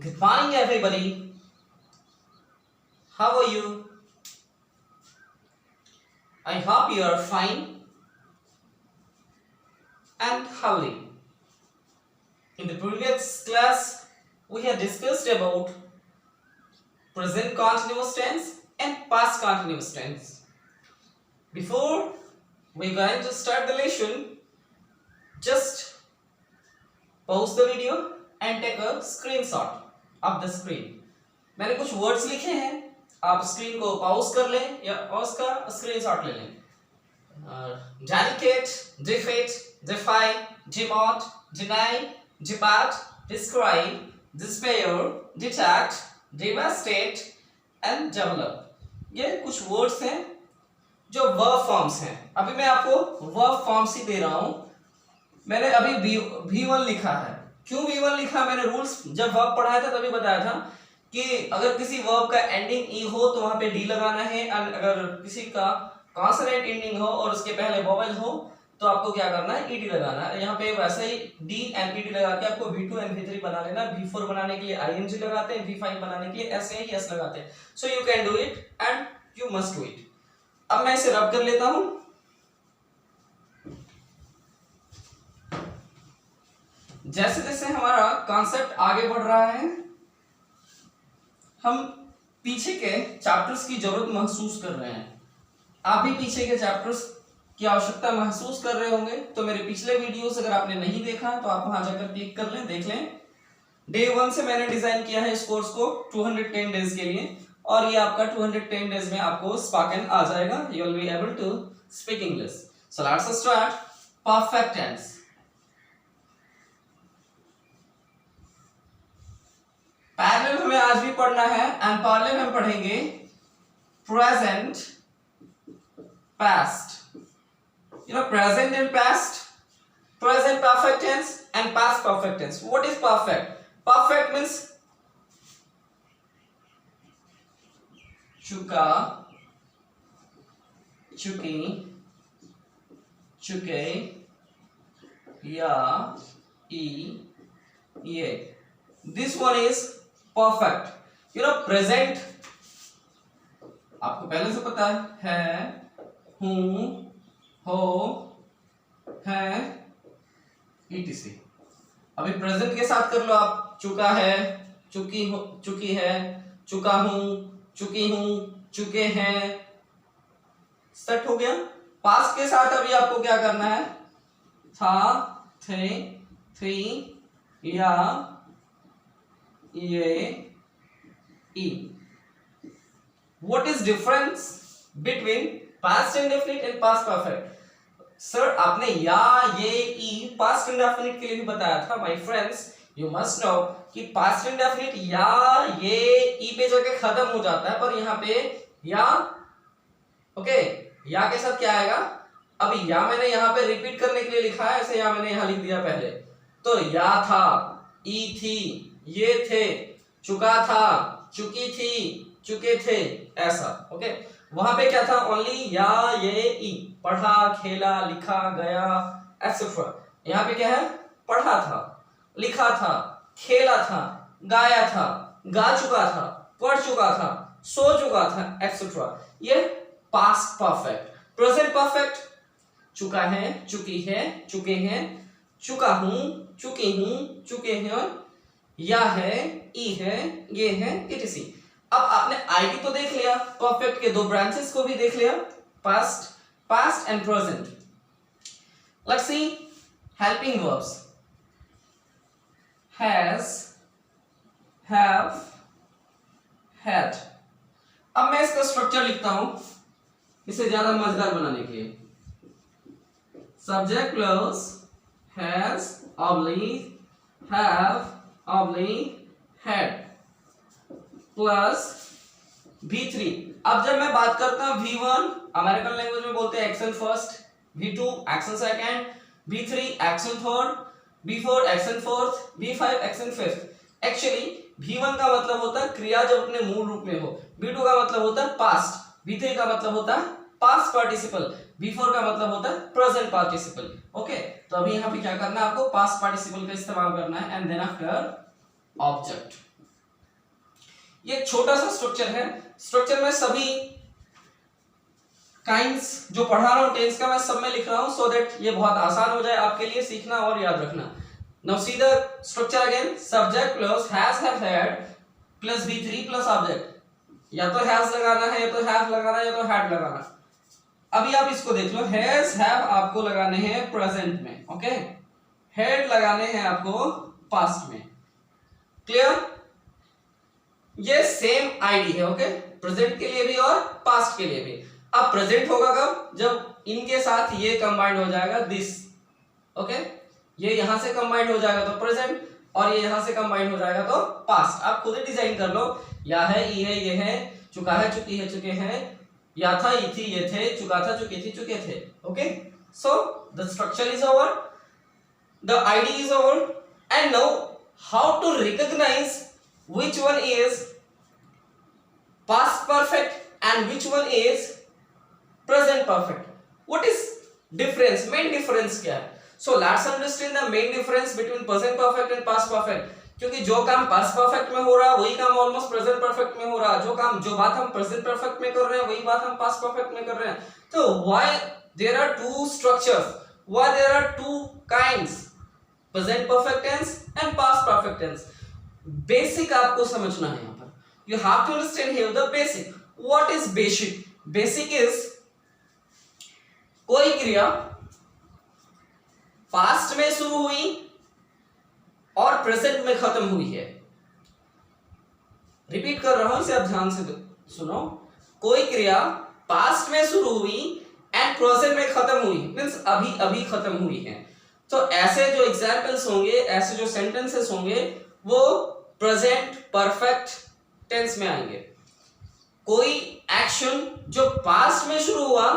Good morning, everybody. How are you? I hope you are fine and healthy. In the previous class, we have discussed about present continuous tense and past continuous tense. Before we going to start the lesson, just pause the video and take a screenshot of the screen. मैंने कुछ words लिखे हैं, आप screen को pause कर लें या उसका स्क्रीनशॉट ले लें. Dedicate, defeat, defy, demote, deny, depart, describe, despair, detect, devastate and develop. ये कुछ वर्ड्स हैं जो वर्ब फॉर्म्स हैं. अभी मैं आपको वर्ब फॉर्म्स ही दे रहा हूं. मैंने अभी V1 लिखा है. क्यों V1 लिखा? मैंने रूल्स जब वर्ब पढ़ाया था तभी बताया था कि अगर किसी वर्ब का एंडिंग ई हो तो वहां पे डी लगाना है, अगर किसी का कॉन्सोनेंट एंडिंग हो और उसके पहले वोवेल हो तो आपको क्या करना है, ईडी लगाना है. यहाँ पे वैसे ही डी एंड ईडी लगा के आपको V2 एंड V3 बना लेना. V4 बनाने के लिए ING लगाते हैं, V5 बनाने के लिए एस लगाते हैं. So you can do it and you must do it. अब मैं इसे रब कर लेता हूं. जैसे जैसे हमारा कॉन्सेप्ट आगे बढ़ रहा है, हम पीछे के चैप्टर्स की जरूरत महसूस कर रहे हैं. आप भी पीछे के चैप्टर्स की आवश्यकता महसूस कर रहे होंगे. तो मेरे पिछले वीडियोस अगर आपने नहीं देखा तो आप वहां जाकर क्लिक कर लें, देख लें. डे 1 से मैंने डिजाइन किया है इस कोर्स को 210 डेज के लिए, और ये आपका 210 डेज में आपको स्पोकन आ जाएगा. You will be able to speak English. So let's start. Perfect tense. Parallel हमें आज भी पढ़ना है एंड पैरेलल हम पढ़ेंगे present, past. You know, present and past, present perfect tense and past perfect tense. What is perfect? Perfect means चुका, चुकी, चुके, या, ई, ये. This one is perfect. You know, present आपको पहले से पता है, हूं, हो, है, etc. अभी प्रेजेंट के साथ कर लो आप. चुका है, चुकी हो, चुकी है, चुका हूं, चुकी हूं, चुके हैं. सेट हो गया. पास्ट के साथ अभी आपको क्या करना है, था, थे, थी, या, ये, ई. What is difference between past indefinite and past perfect? Sir आपने या, ये, ई पास्ट इंडेफिनिट के लिए भी बताया था. My friends, you must know कि पास्ट इंडेफिनिट या, ये, ई पे जाके खत्म हो जाता है, पर यहाँ पे या, ओके, या के साथ क्या आएगा. अब या मैंने यहाँ पे रिपीट करने के लिए लिखा है, ऐसे या मैंने यहाँ लिख दिया पहले. तो या था, ई थी, ये थे, चुका था, चुकी थी, चुके थे, ऐसा. ओके, वहां पे क्या था, ओनली या, ये, ई. पढ़ा, खेला, लिखा, गया, एटसेट्रा. यहाँ पे क्या है, पढ़ा था, लिखा था, खेला था, गाया था, गा चुका था, पढ़ चुका था, सो चुका था, एटसेट्रा. ये पास्ट परफेक्ट. प्रेजेंट परफेक्ट चुका है, चुकी है, चुके हैं, चुका हूं, चुकी हूं, चुके हैं, या है, ई है, ये है, etc. अब आपने आईडी तो देख लिया, परफेक्ट के दो ब्रांचेस को भी देख लिया, past, past and present. Let's see helping verbs. Has, have, had. अब मैं इसका स्ट्रक्चर लिखता हूं इसे ज्यादा मजेदार बनाने के लिए. Subject plus has oblique have oblique had plus V3. अब जब मैं बात करता हूं V1 अमेरिकन लैंग्वेज में बोलते हैं action first, V2 action second, V3 action third, V4 action fourth, V5 action fifth. Actually V1 का मतलब होता है क्रिया जब अपने मूल रूप में हो, V2 का मतलब होता है पास्ट, V3 का मतलब होता है पास्ट पार्टिसिपल, V4 का मतलब होता है प्रेजेंट पार्टिसिपल. ओके, तो अभी यहाँ पे क्या करना है आपको, पास्ट पार्टिसिपल का इस्तेमाल करना है एंड देन आफ्टर ऑब्जेक्ट. ये एक छोटा सा स्ट्रक्चर है, स्ट्रक्चर में सभी काइंड्स जो पढ़ा रहा हूं टेंस का मैं सब में लिख रहा हूं सो दैट ये बहुत आसान हो जाए आपके लिए सीखना और याद रखना। Now see the structure again, subject plus has have had plus V3 plus object, या तो हैज लगाना है या तो हैव लगाना है या तो हैड लगाना। अभी आप इसको देख लो, हैज हैव आपको लगाने हैं प्रेजेंट में, ओके, हैड लगाने हैं आपको पास्ट में, क्लियर? ये सेम आईडी है, ओके, प्रेजेंट के लिए भी और पास्ट के लिए भी। अब प्रेजेंट होगा कब? जब इनके साथ ये कंबाइंड हो जाएगा दिस, ओके, ये यहां से कंबाइंड हो जाएगा तो प्रेजेंट, और ये यहां से कंबाइंड हो जाएगा तो पास्ट। आप खुद ही डिजाइन कर लो, या है, ई है, ये है, चुका है, चुकी है, चुके हैं, या था, ई थी, ये थे, चुका था, चुकी थी, चुके थे, okay. So the structure is over, the ID is over, and now how to recognise which one is past perfect and which one is present perfect? What is difference? Main difference क्या है? So let's understand the main difference between present perfect and past perfect. क्योंकि जो काम past perfect में हो रहा है वही काम almost present perfect में हो रहा है, जो बात हम present perfect में कर रहे हैं वही बात हम past perfect में कर रहे हैं। तो why there are two structures? Why there are two kinds? Present perfect tense and past perfect tense. Basic आपको समझना है, यहां पर you have to understand here the basic. What is basic? Basic is कोई क्रिया पास्ट में शुरू हुई और प्रेजेंट में खत्म हुई है। रिपीट कर रहा हूं, इसे आप ध्यान से सुनो। कोई क्रिया पास्ट में शुरू हुई एंड प्रेजेंट में खत्म हुई, मींस अभी अभी खत्म हुई है। तो ऐसे जो एग्जांपल्स होंगे, ऐसे जो सेंटेंसेस होंगे वो प्रेजेंट परफेक्ट टेंस में आएंगे। कोई एक्शन जो पास्ट में शुरू हुआ,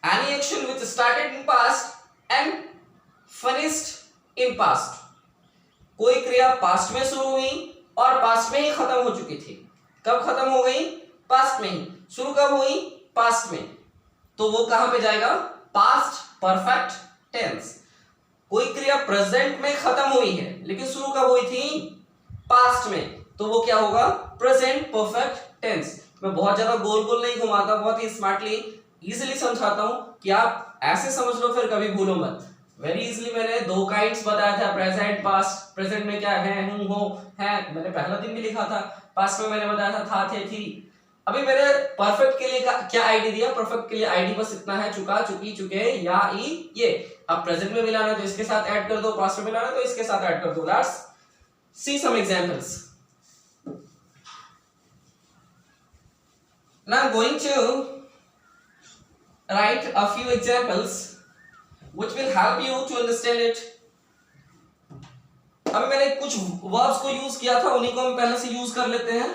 any action which started in past and finished in past, कोई क्रिया पास्ट में शुरू हुई और पास्ट में ही खत्म हो चुकी थी। कब खत्म हो गई? पास्ट में ही। शुरू कब हुई? पास्ट में, तो वो कहां पे जाएगा? Past perfect tense. कोई क्रिया प्रेजेंट में खत्म हुई है लेकिन शुरू कब हुई थी? पास्ट में, तो वो क्या होगा? Present perfect tense. मैं बहुत ज्यादा गोल गोल नहीं घुमाता, बहुत ही स्मार्टली इजीली समझाता हूं कि आप ऐसे समझ लो, फिर कभी भूलो मत। वेरी इजीली मैंने दो काइंड्स बताया था, प्रेजेंट पास्ट। प्रेजेंट में क्या है? हूं, हो, है, मैंने पहला दिन भी लिखा था। पास्ट में मैंने बताया था, थे, थी। अभी मैंने परफेक्ट के लिए क्या आईडी दिया? परफेक्ट के लिए आईडी बस इतना है, चुका, चुकी, चुके, या, ई, ये। अब प्रेजेंट में मिलाना है तो इसके साथ ऐड कर दो, पास्ट में मिलाना है तो इसके साथ ऐड कर दो। Let's see some examples. Now I'm going to write a few examples which will help you to understand it. अभी मैंने कुछ verbs को यूज किया था, उन्हीं को हम पहले से यूज कर लेते हैं।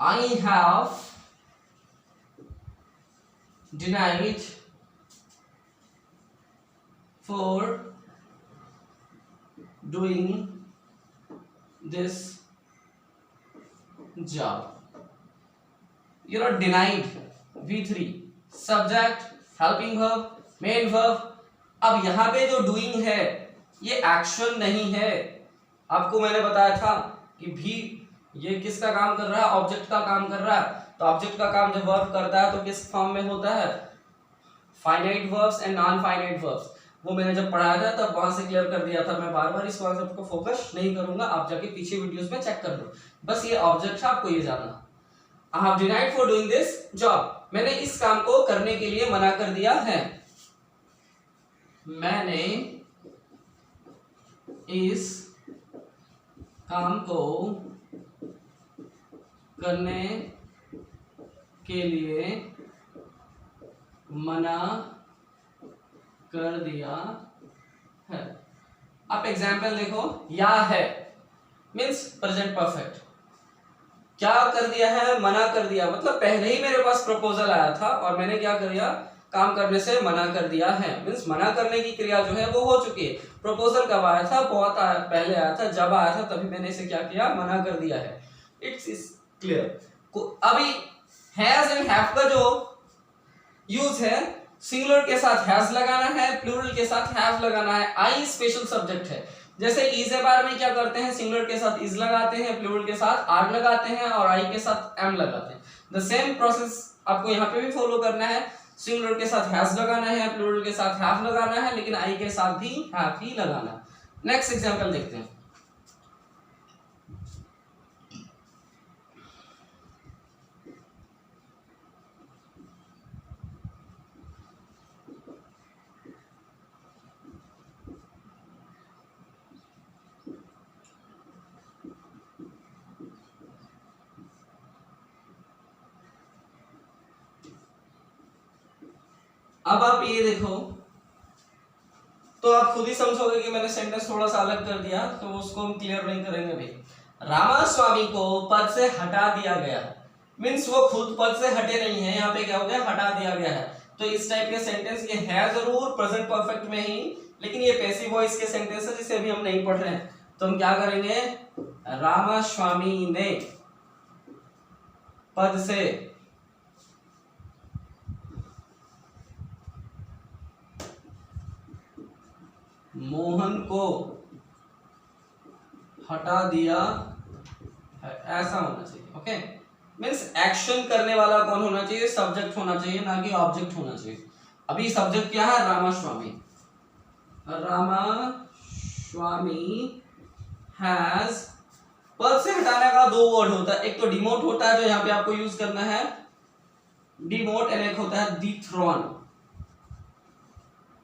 I have denied for doing this job. You know, denied, V3, subject, helping verb, main verb. अब यहां पे जो doing है ये एक्शन नहीं है। आपको मैंने बताया था कि भी ये किसका काम कर रहा है? ऑब्जेक्ट का काम कर रहा है। तो ऑब्जेक्ट का काम जब वर्ब करता है तो किस फॉर्म में होता है? Finite verbs and non finite verbs. वो मैंने जब पढ़ाया था तब वहां से क्लियर कर दिया था। मैं बार बार इस कॉन्सेप्ट को फोकस नहीं करूंगा, आप जाके पीछे वीडियोस में चेक कर लो। बस ये ऑब्जेक्ट है, आपको ये जानना। I have denied for doing this job, मैंने इस काम को करने के लिए मना कर दिया है। मैंने इस काम को करने के लिए मना कर दिया है। आप एग्जाम्पल देखो, या है मीन्स प्रेजेंट परफेक्ट। क्या कर दिया है? मना कर दिया, मतलब पहले ही मेरे पास प्रपोजल आया था और मैंने क्या कर दिया? काम करने से मना कर दिया है। मीन्स मना करने की क्रिया जो है वो हो चुकी है। प्रपोजल कब आया था? बहुत पहले आया था, जब आया था तभी मैंने इसे क्या किया? मना कर दिया है। It's is clear. अभी हैज एंड हैव का जो यूज है, सिंगुलर के साथ हैज लगाना है, प्लूरल के साथ हैव लगाना है। आई स्पेशल सब्जेक्ट है, जैसे इज ए बार में क्या करते हैं, सिंगुलर के साथ इज लगाते हैं, प्लूरल के साथ आर लगाते हैं और आई के साथ एम लगाते हैं। द सेम प्रोसेस आपको यहाँ पे भी फॉलो करना है। सिंगुलर के साथ हैज लगाना है, प्लूरल के साथ हैव लगाना है, लेकिन आई के साथ भी हैव ही लगाना है। नेक्स्ट एग्जांपल देखते हैं। अब आप ये देखो तो आप खुद ही समझोगे कि मैंने सेंटेंस थोड़ा सा अलग कर दिया, तो उसको हम क्लियर नहीं करेंगे भाई। रामास्वामी को पद से हटा दिया गया, मीन्स वो खुद पद से हटे नहीं है, यहाँ पे क्या हो गया, हटा दिया गया है। तो इस टाइप के सेंटेंस ये है जरूर प्रेजेंट परफेक्ट में ही, लेकिन ये पैसिव वॉइस के सेंटेंस है जिसे अभी हम नहीं पढ़ रहे हैं। तो हम क्या करेंगे, रामास्वामी ने पद से मोहन को हटा दिया है, ऐसा होना चाहिए। ओके, मीन्स एक्शन करने वाला कौन होना चाहिए, सब्जेक्ट होना चाहिए, ना कि ऑब्जेक्ट होना चाहिए। अभी सब्जेक्ट क्या है, रामास्वामी। रामास्वामी हैज, पद से हटाने का दो वर्ड होता है, एक तो डिमोट होता है जो यहाँ पे आपको यूज करना है, डिमोट, और एक होता है डिथ्रोन।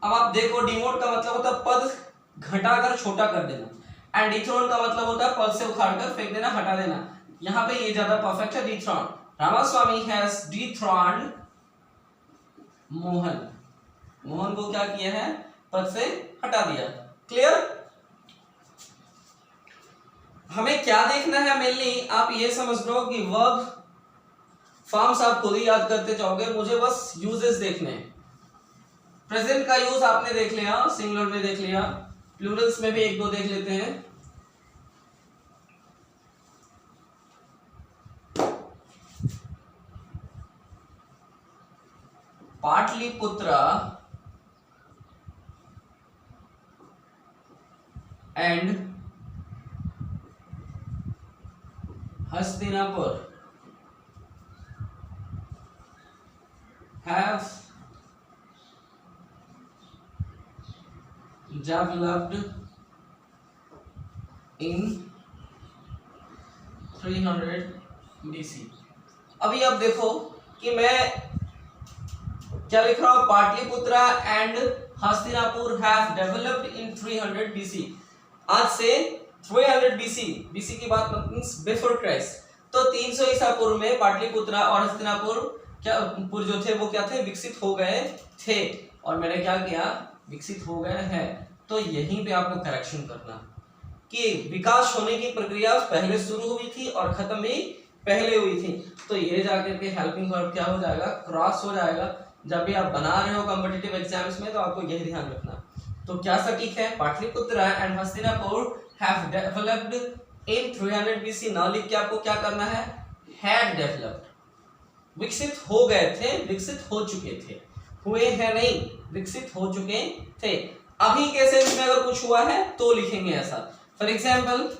अब आप देखो, डिमोट का मतलब होता है पद घटाकर छोटा कर देना, एंड डिथ्रोन का मतलब होता है पद से उखाड़कर फेंक देना, हटा देना। यहाँ पे ये ज्यादा परफेक्ट है, डिथ्रोन। रामास्वामी हैज डिथ्रोन्ड मोहन, मोहन को क्या किया है, पद से हटा दिया। क्लियर? हमें क्या देखना है मेनली, आप ये समझ लो कि वर्ब फॉर्म्स आप खुद ही याद करते जाओगे, मुझे बस यूजेस देखने हैं। प्रेजेंट का यूज आपने देख लिया, सिंगुलर में देख लिया, प्लूरल्स में भी एक दो देख लेते हैं। Pataliputra and Hastinapur have developed in 300 BC। अभी आप देखो कि मैं क्या लिख रहा हूं, Pataliputra and Hastinapur have developed in 300 BC। आज से 300 BC, BC की बात मींस बिफोर क्राइस्ट, तो 300 ईसा पूर्व में पाटलिपुत्र और हस्तिनापुर क्या पुर जो थे वो क्या थे, विकसित हो गए थे। और मैंने क्या किया, विकसित हो गए हैं। तो यहीं पे आपको करेक्शन करना कि विकास होने की प्रक्रिया पहले शुरू हुई थी और खत्म भी पहले हुई थी। तो ये जाकर के हेल्पिंग वर्ब क्या हो जाएगा, क्रॉस हो जाएगा। जब भी आप बना रहे हो कॉम्पिटिटिव एग्जाम्स में तो आपको यही ध्यान रखना। तो क्या सटीक है, Pataliputra and Hastinapur have developed in 300 BC। Now लिख के आपको क्या करना है, हैड डेवलप्ड, विकसित हो गए थे, विकसित हो चुके थे, हुए हैं नहीं, विकसित हो चुके थे। अभी के सेंस में अगर कुछ हुआ है तो लिखेंगे ऐसा। For example,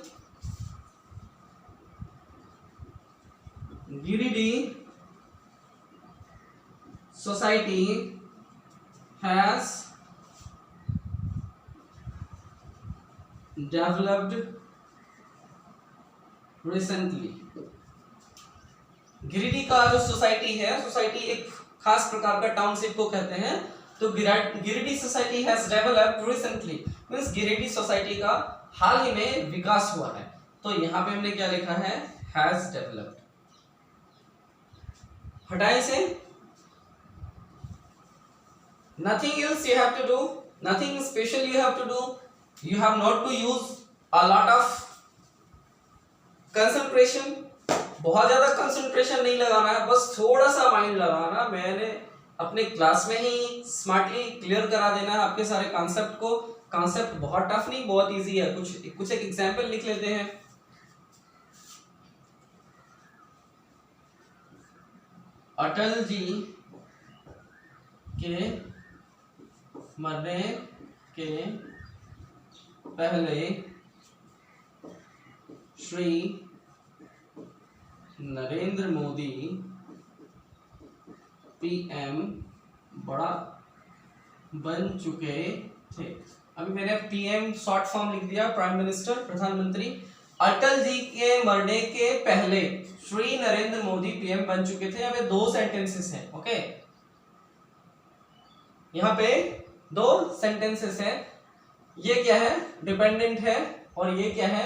Giridih society has developed recently. Giridih का जो सोसाइटी है, सोसाइटी एक खास प्रकार का टाउनशिप को कहते हैं। तो Giridih society has developed recently, means Giridih society का हाल ही में विकास हुआ है। तो यहां पे हमने क्या लिखा है, हैज डेवलप्ड। हटाए से, nothing else you have to do, nothing special you have to do, you have not to use a lot of concentration, बहुत ज्यादा कंसंट्रेशन नहीं लगाना है, बस थोड़ा सा माइंड लगाना। मैंने अपने क्लास में ही स्मार्टली क्लियर करा देना है आपके सारे कॉन्सेप्ट को। कॉन्सेप्ट बहुत टफ नहीं, बहुत इजी है। कुछ एक एग्जांपल लिख लेते हैं। अटल जी के मरने के पहले श्री नरेंद्र मोदी पीएम बड़ा बन चुके थे। अभी मैंने पीएम शॉर्ट फॉर्म लिख दिया, प्राइम मिनिस्टर, प्रधानमंत्री। अटल जी के मरने के पहले श्री नरेंद्र मोदी पीएम बन चुके थे। यहाँ पे दो सेंटेंसेस हैं, ओके, यहाँ पे दो सेंटेंसेस हैं। ये क्या है, डिपेंडेंट है, और ये क्या है,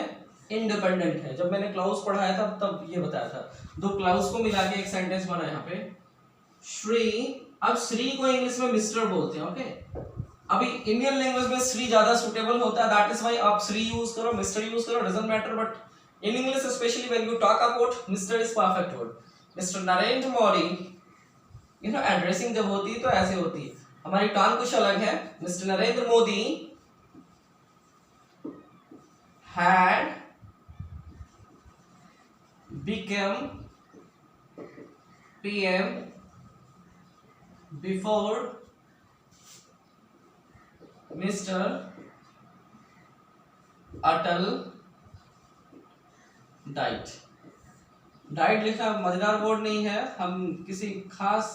इंडिपेंडेंट है। जब मैंने क्लाउज पढ़ाया था तब ये बताया था, दो क्लाउज को मिला के एक सेंटेंस बना यहाँ पे श्री। अब श्री को इंग्लिश में मिस्टर बोलते हैं, ओके। अभी इंडियन लैंग्वेज में श्री ज्यादा सुटेबल होता है, दैट इज व्हाई आप श्री यूज करो, मिस्टर यूज करो, doesn't matter, but in English specially when you talk about mister is perfect word. Mister Narendra Modi, you know, addressing जब होती है तो ऐसे होती है, हमारी टोन कुछ अलग है। Mister Narendra Modi had become PM before Mr. Atal died। Diet लिखा मजेदार वर्ड नहीं है, हम किसी खास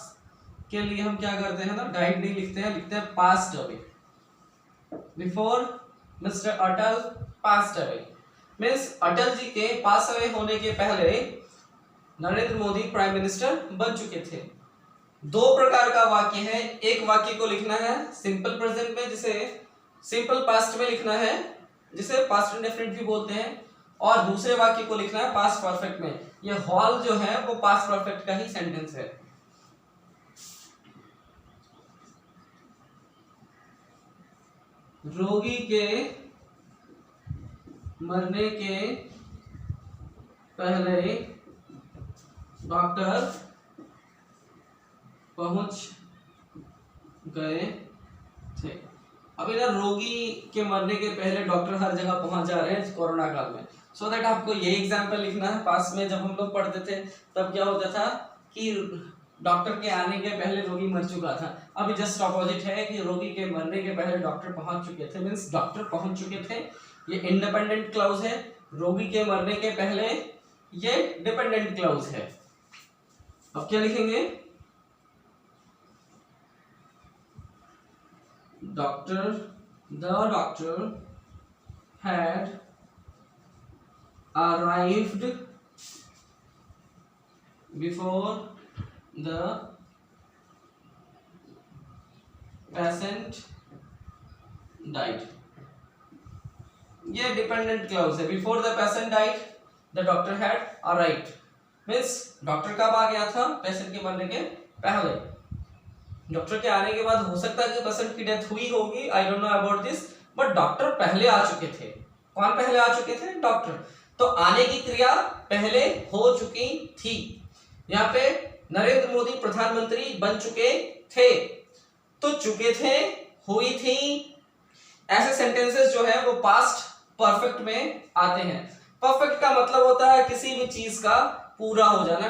के लिए हम क्या करते हैं ना, डाइट नहीं लिखते हैं, लिखते हैं पास्ट अवे। बिफोर मिस्टर अटल passed away means Atal ji के पास अवे होने के पहले नरेंद्र मोदी प्राइम मिनिस्टर बन चुके थे। दो प्रकार का वाक्य है, एक वाक्य को लिखना है सिंपल प्रेजेंट में, जिसे सिंपल पास्ट में लिखना है, जिसे पास्ट इंडेफिनिट भी बोलते हैं, और दूसरे वाक्य को लिखना है पास्ट परफेक्ट में। ये हॉल जो है वो पास्ट परफेक्ट का ही सेंटेंस है। रोगी के मरने के पहले डॉक्टर पहुंच गए थे। अभी ना रोगी के मरने के पहले डॉक्टर हर जगह पहुंच जा रहे हैं कोरोना काल में। सो दैट आपको ये एग्जाम्पल लिखना है। पास में जब हम लोग पढ़ते थे तब क्या होता था कि डॉक्टर के आने के पहले रोगी मर चुका था। अभी जस्ट ऑपोजिट है कि रोगी के मरने के पहले डॉक्टर पहुंच चुके थे, मीन्स डॉक्टर पहुंच चुके थे। ये इंडिपेंडेंट क्लाउज है। रोगी के मरने के पहले ये डिपेंडेंट क्लाउज है। अब क्या लिखेंगे, the doctor had arrived before the patient died। ये डिपेंडेंट क्लाउज है। Before the patient died the doctor had arrived, means doctor कब आ गया था, पेशेंट के मरने के पहले। डॉक्टर के आने के बाद हो सकता है कि पेशेंट की डेथ हुई होगी, I don't know about this, but doctor पहले आ चुके थे। कौन पहले आ चुके थे, डॉक्टर। तो आने की क्रिया पहले हो चुकी थी। यहाँ पे नरेंद्र मोदी प्रधानमंत्री बन चुके थे, तो चुके थे, हुई थी, ऐसे सेंटेंसेस जो है वो पास्ट परफेक्ट में आते हैं। परफेक्ट का मतलब होता है किसी भी चीज का पूरा हो जाना।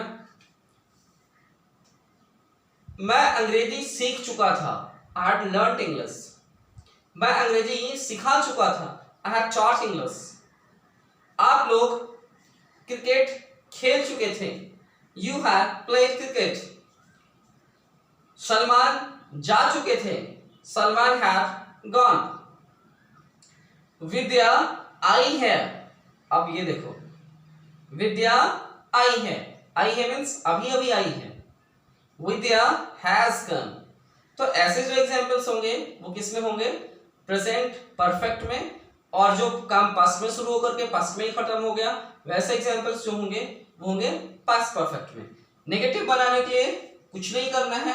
मैं अंग्रेजी सीख चुका था, I had learnt English। मैं अंग्रेजी सिखा चुका था, I had taught English। आप लोग क्रिकेट खेल चुके थे, You had played cricket। Salman जा चुके थे, Salman had gone। विद्या आई है, अब ये देखो, विद्या आई है, आई है मीन्स अभी अभी आई है। विद्या हैज कम। तो ऐसे जो एग्जाम्पल्स होंगे वो किस में होंगे, प्रेजेंट परफेक्ट में, और जो काम पास्ट में शुरू होकर के पास्ट में ही खत्म हो गया, वैसे एग्जाम्पल्स जो होंगे वो होंगे पास्ट परफेक्ट में। नेगेटिव बनाने के लिए कुछ नहीं करना है,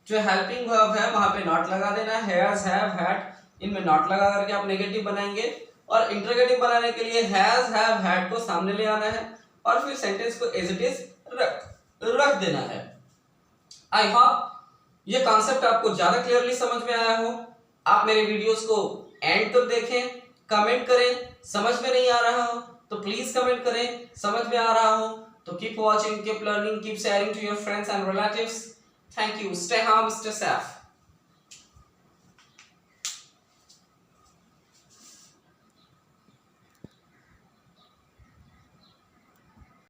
जो हेल्पिंग वर्ब है वहां पे नॉट लगा देना है, हैज, हैव, हैड, इनमें नॉट लगा करके आप नेगेटिव बनाएंगे। और इंटरोगेटिव बनाने के लिए हैज, हैव, हैड को सामने ले आना है और फिर सेंटेंस को एज इट इज रख देना है। आई होप ये कॉन्सेप्ट आपको ज्यादा क्लियरली समझ में आया हो। आप मेरे वीडियोस को एंड तक देखें, कमेंट करें, समझ में नहीं आ रहा हो तो प्लीज कमेंट करें, समझ में आ रहा हो तो keep watching, keep learning, keep sharing to your friends and relatives. Thank you, stay home, stay safe.